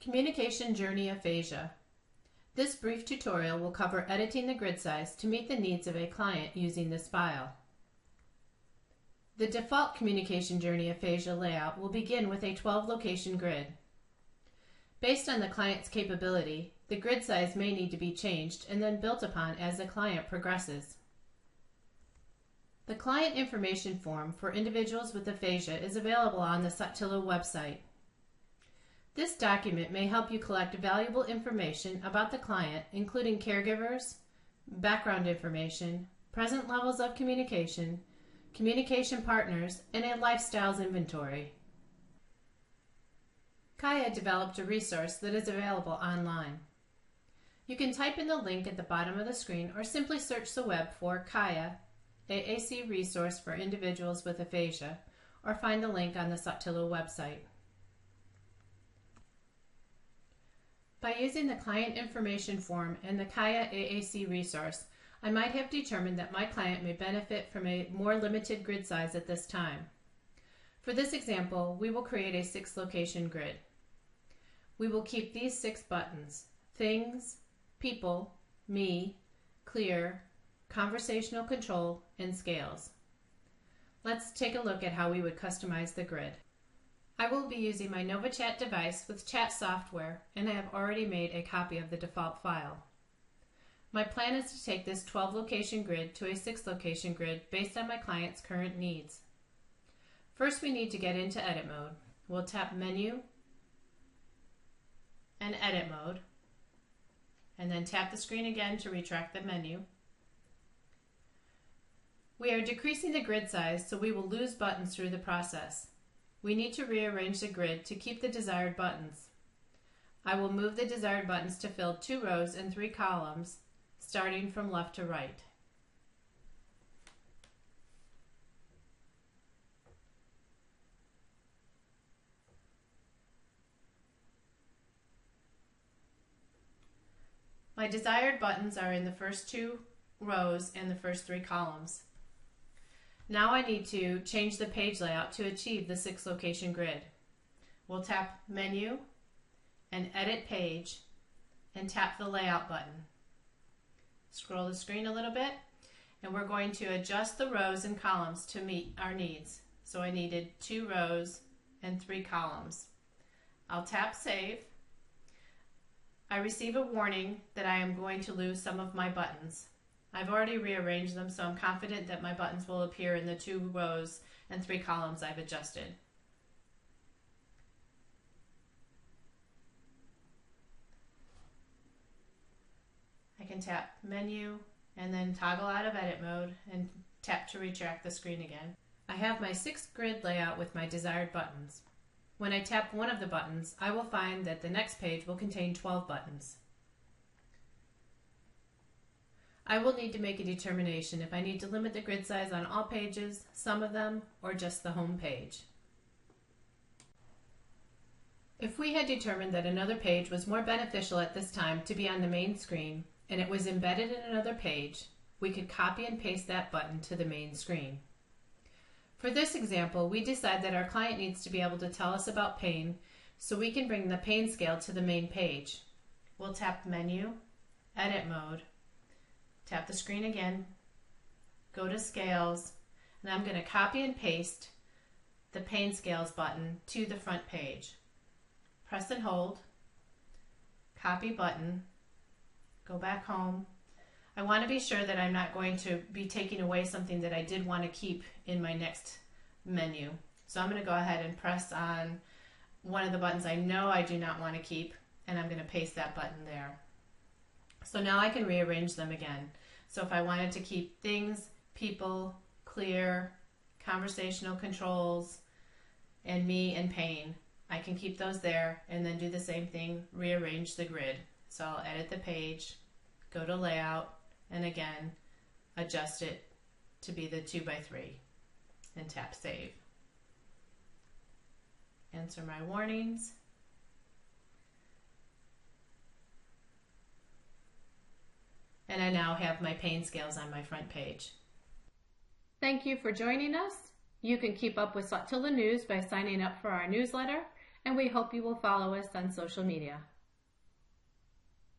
Communication Journey Aphasia. This brief tutorial will cover editing the grid size to meet the needs of a client using this file. The default Communication Journey Aphasia layout will begin with a 12-location grid. Based on the client's capability, the grid size may need to be changed and then built upon as the client progresses. The client information form for individuals with aphasia is available on the Saltillo website. This document may help you collect valuable information about the client, including caregivers, background information, present levels of communication, communication partners, and a lifestyles inventory. Kaya developed a resource that is available online. You can type in the link at the bottom of the screen or simply search the web for Kaya, AAC resource for individuals with aphasia, or find the link on the Saltillo website. By using the client information form and the Kaya AAC resource, I might have determined that my client may benefit from a more limited grid size at this time. For this example, we will create a 6-location grid. We will keep these 6 buttons: Things, People, Me, Clear, Conversational Control, and Scales. Let's take a look at how we would customize the grid. I will be using my NovaChat device with chat software, and I have already made a copy of the default file. My plan is to take this 12-location grid to a 6-location grid based on my client's current needs. First, we need to get into edit mode. We'll tap Menu and Edit Mode, and then tap the screen again to retract the menu. We are decreasing the grid size, so we will lose buttons through the process. We need to rearrange the grid to keep the desired buttons. I will move the desired buttons to fill 2 rows and 3 columns, starting from left to right. My desired buttons are in the first 2 rows and the first 3 columns. Now I need to change the page layout to achieve the 6-location grid. We'll tap Menu and Edit Page and tap the Layout button. Scroll the screen a little bit, and we're going to adjust the rows and columns to meet our needs. So I needed 2 rows and 3 columns. I'll tap Save. I receive a warning that I am going to lose some of my buttons. I've already rearranged them, so I'm confident that my buttons will appear in the 2 rows and 3 columns I've adjusted. I can tap Menu and then toggle out of edit mode and tap to retract the screen again. I have my 6th grid layout with my desired buttons. When I tap one of the buttons, I will find that the next page will contain 12 buttons. I will need to make a determination if I need to limit the grid size on all pages, some of them, or just the home page. If we had determined that another page was more beneficial at this time to be on the main screen, and it was embedded in another page, we could copy and paste that button to the main screen. For this example, we decide that our client needs to be able to tell us about pain, so we can bring the pain scale to the main page. We'll tap Menu, Edit Mode, tap the screen again, go to Scales, and I'm going to copy and paste the Pain Scales button to the front page. Press and hold, copy button, go back home. I want to be sure that I'm not going to be taking away something that I did want to keep in my next menu. So I'm going to go ahead and press on one of the buttons I know I do not want to keep, and I'm going to paste that button there. So now I can rearrange them again. So if I wanted to keep Things, People, Clear, Conversational Controls, and Me and Pain, I can keep those there and then do the same thing, rearrange the grid. So I'll edit the page, go to Layout, and again, adjust it to be the 2x3 and tap Save. Answer my warnings. And I now have my pain scales on my front page. Thank you for joining us. You can keep up with Saltillo news by signing up for our newsletter and we hope you will follow us on social media.